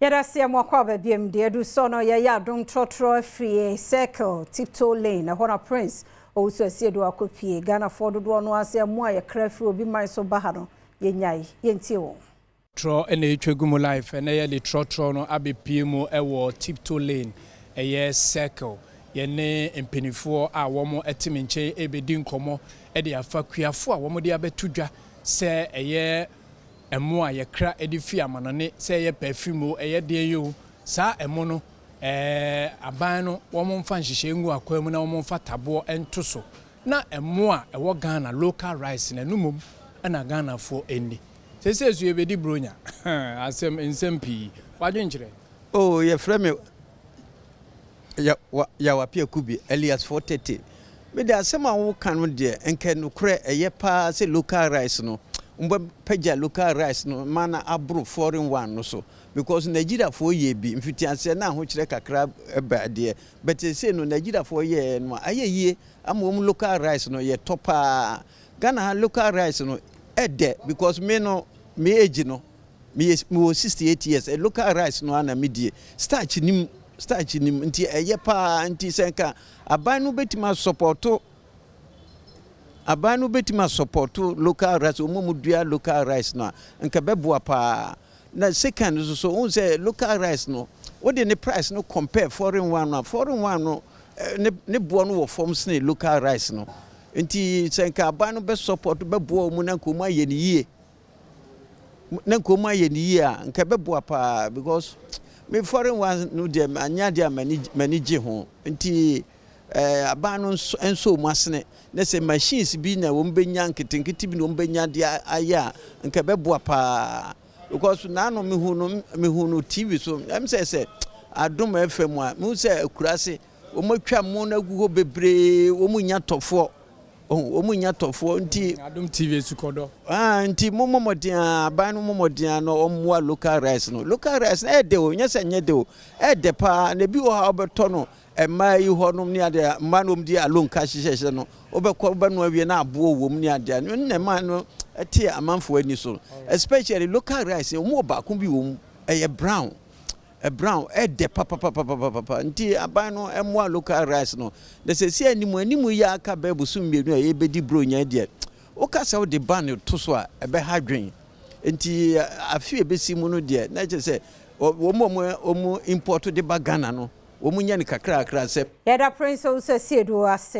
Yadasia Mwakwabe BMD do sono ya Adom TROTRO free circle tiptoe lane na hona prince also asiedo akopie Ghana for do no ase mo ya krafi obi man so bahano yenyai yentie wo tro ene etwegumu life ene ye de TROTRO no abepie mu ewo tiptoe lane eye circle ye ne empenifo a womo etiminche ebedi nkomo e de afakuafo a womo de abetudwa se eye emo a yekra edifi amanane se ye perfume eye de yo sa emo no aban no womo mfa nhihye ngu akwam na womo mfa tabo entoso na emo a ewo Ghana local rice na numum na Ghana fo eni sese su ebedi bronya asem ensempi wadwenkyere oh ye frame ya wapia kubi Elias 430 me de asem a wo kan no de enke no kure eye pa se local rice no umba peja local rice no mana abro foreign one no so because Nigeria for ye bi mfitianse na ho kire kakra eba de but say no Nigeria for ye no ayeye amom local rice no ye topa Ghana local rice no ede because me no me age no me 68 years a local rice no ana medie starch nim nti eye pa nti senka aban no betima support local rice omumudua local rice na nka beboa pa na second so on say local rice no what the price no compare foreign one no ne boa no wo form sne local rice no nti senka aban no be support beboa mu na nkoma ye ni ye a nka beboa pa because me foreign one no dem anya dia manage ho nti abano enso mu asene na se machines bi na wo mbenya nketenkete bi no mbenya dia aya nka beboa pa because na no me hu no TV so em say Adom FM a mu say akurase wo matwa mu na gugo bebre wo munya tofo nti Adom TV sukodo nti momodin abano momodin no omwa local rice no e de o nya se nye de o e de pa na bi wo ha obeto no ema yi honum ni ade manom di alon ka hihye no obekọ banu awie na abo wom ni ade ne man no tie amanfo ani so especially local rice omo ba ko bi wom brown de papa nti aban no emo local rice no de se si animu ya aka bebu summienu a yebedi bronya de o ka se o de ban to so a ebe hadwen nti afi ebesi mu no de na je se omo import de ba Ghana no omunya ni kakra se yada prince o se siedo ase